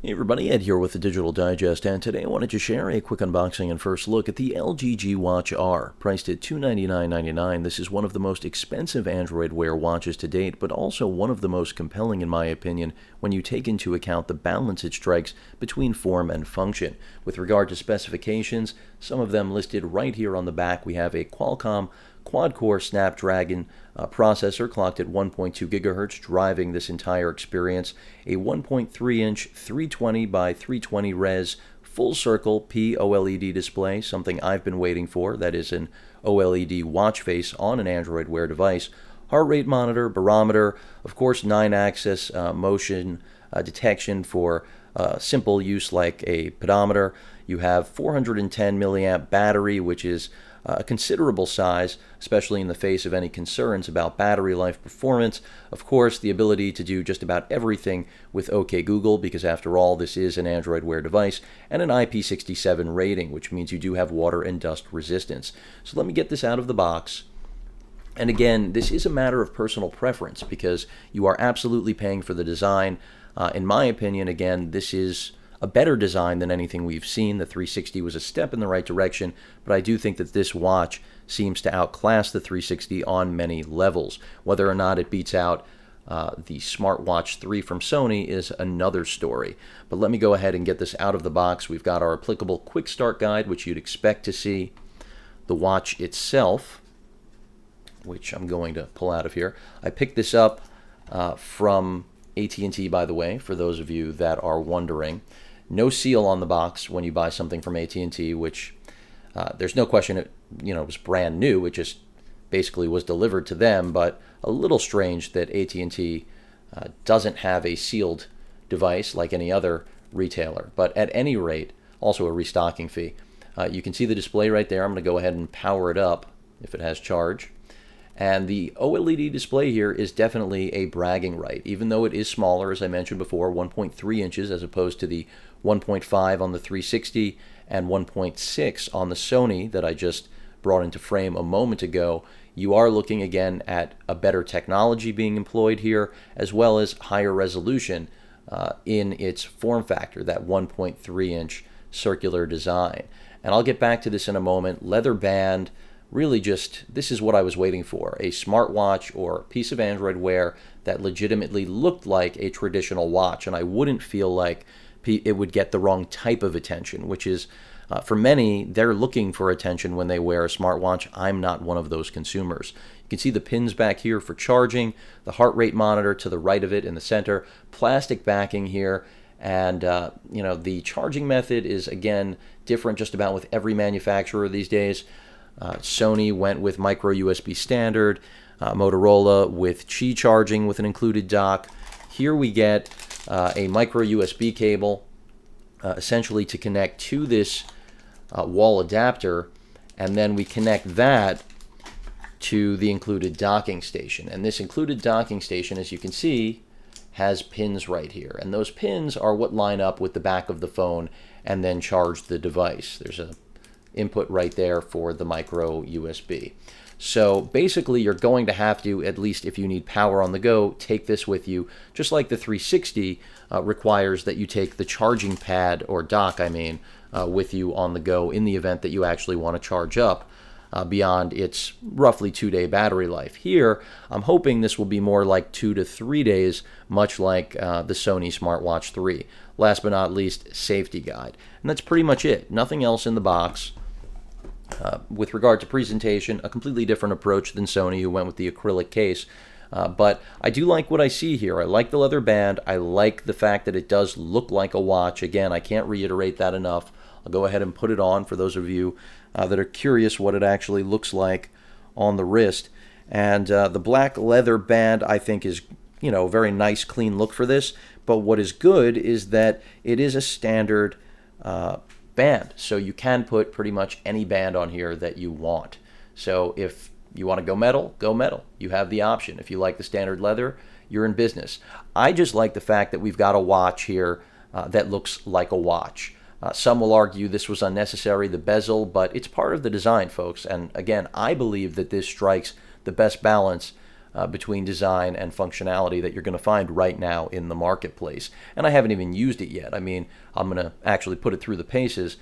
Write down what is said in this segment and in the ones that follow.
Hey everybody, Ed here with the Digital Digest, and today I wanted to share a quick unboxing and first look at the LG G Watch R. Priced at $299.99, this is one of the most expensive Android Wear watches to date, but also one of the most compelling in my opinion when you take into account the balance it strikes between form and function. With regard to specifications, some of them listed right here on the back. We have a Qualcomm quad-core Snapdragon processor clocked at 1.2 gigahertz, driving this entire experience. A 1.3-inch 320 by 320 res full-circle P-OLED display, something I've been waiting for. That is an OLED watch face on an Android Wear device. Heart rate monitor, barometer, of course 9-axis motion detection for simple use like a pedometer. You have 410 milliamp battery, which is a considerable size, especially in the face of any concerns about battery life performance. Of course, the ability to do just about everything with OK Google, because after all, this is an Android Wear device, and an IP67 rating, which means you do have water and dust resistance. So let me get this out of the box. And again, this is a matter of personal preference, because you are absolutely paying for the design. In my opinion, again, this is a better design than anything we've seen. The 360 was a step in the right direction, but I do think that this watch seems to outclass the 360 on many levels. Whether or not it beats out the Smartwatch 3 from Sony is another story. But let me go ahead and get this out of the box. We've got our applicable quick start guide, which you'd expect to see. The watch itself, which I'm going to pull out of here. I picked this up from AT&T, by the way, for those of you that are wondering. No seal on the box when you buy something from AT&T, which there's no question it was brand new. It just basically was delivered to them, but a little strange that AT&T doesn't have a sealed device like any other retailer. But at any rate, also a restocking fee. You can see the display right there. I'm going to go ahead and power it up if it has charge. And the OLED display here is definitely a bragging right, even though it is smaller, as I mentioned before, 1.3 inches as opposed to the 1.5 on the 360 and 1.6 on the Sony that I just brought into frame a moment ago. You are looking again at a better technology being employed here, as well as higher resolution in its form factor, that 1.3-inch circular design. And I'll get back to this in a moment. Leather band. Really just, this is what I was waiting for, a smartwatch or piece of Android Wear that legitimately looked like a traditional watch, and I wouldn't feel like it would get the wrong type of attention, which is, for many, they're looking for attention when they wear a smartwatch. I'm not one of those consumers. You can see the pins back here for charging, the heart rate monitor to the right of it in the center, plastic backing here, and the charging method is, again, different just about with every manufacturer these days. Sony went with micro USB standard, Motorola with Qi charging with an included dock. Here we get a micro USB cable essentially to connect to this wall adapter, and then we connect that to the included docking station. And this included docking station, as you can see, has pins right here. And those pins are what line up with the back of the phone and then charge the device. There's a input right there for the micro USB. So basically you're going to have to, at least if you need power on the go, take this with you, just like the 360 requires that you take the charging pad, or dock I mean, with you on the go in the event that you actually want to charge up beyond its roughly 2-day battery life. Here, I'm hoping this will be more like 2 to 3 days, much like the Sony Smartwatch 3. Last but not least, safety guide. And that's pretty much it. Nothing else in the box. With regard to presentation, a completely different approach than Sony, who went with the acrylic case. But I do like what I see here. I like the leather band. I like the fact that it does look like a watch. Again, I can't reiterate that enough. I'll go ahead and put it on for those of you that are curious what it actually looks like on the wrist. And the black leather band, I think, is a very nice, clean look for this. But what is good is that it is a standard band, so you can put pretty much any band on here that you want. So if you want to go metal, go metal. You have the option. If you like the standard leather, you're in business. I just like the fact that we've got a watch here that looks like a watch. Some will argue this was unnecessary, the bezel, but it's part of the design, folks. And again, I believe that this strikes the best balance between design and functionality that you're going to find right now in the marketplace. And I haven't even used it yet. I mean, I'm going to actually put it through the paces,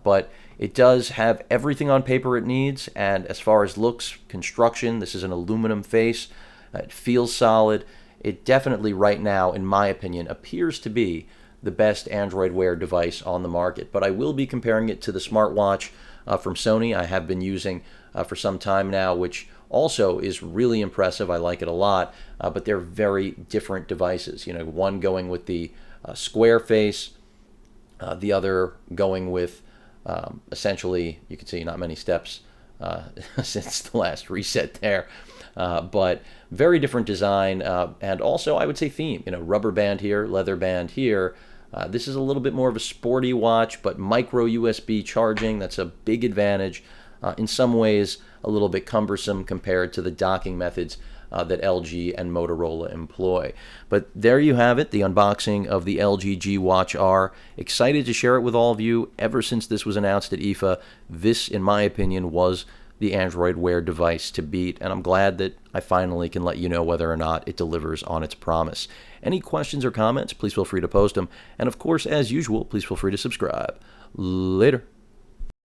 but it does have everything on paper it needs. And as far as looks, construction, this is an aluminum face. It feels solid. It definitely right now, in my opinion, appears to be the best Android Wear device on the market. But I will be comparing it to the smartwatch from Sony I have been using for some time now, which also is really impressive. I like it a lot, but they're very different devices. You know, one going with the square face, the other going with essentially, you can see not many steps since the last reset there, but very different design, and also I would say theme. You know, rubber band here, leather band here. This is a little bit more of a sporty watch, but micro USB charging, that's a big advantage. In some ways, a little bit cumbersome compared to the docking methods that LG and Motorola employ. But there you have it, the unboxing of the LG G Watch R. Excited to share it with all of you. Ever since this was announced at IFA, this, in my opinion, was the Android Wear device to beat, and I'm glad that I finally can let you know whether or not it delivers on its promise. Any questions or comments, please feel free to post them. And of course, as usual, please feel free to subscribe. Later.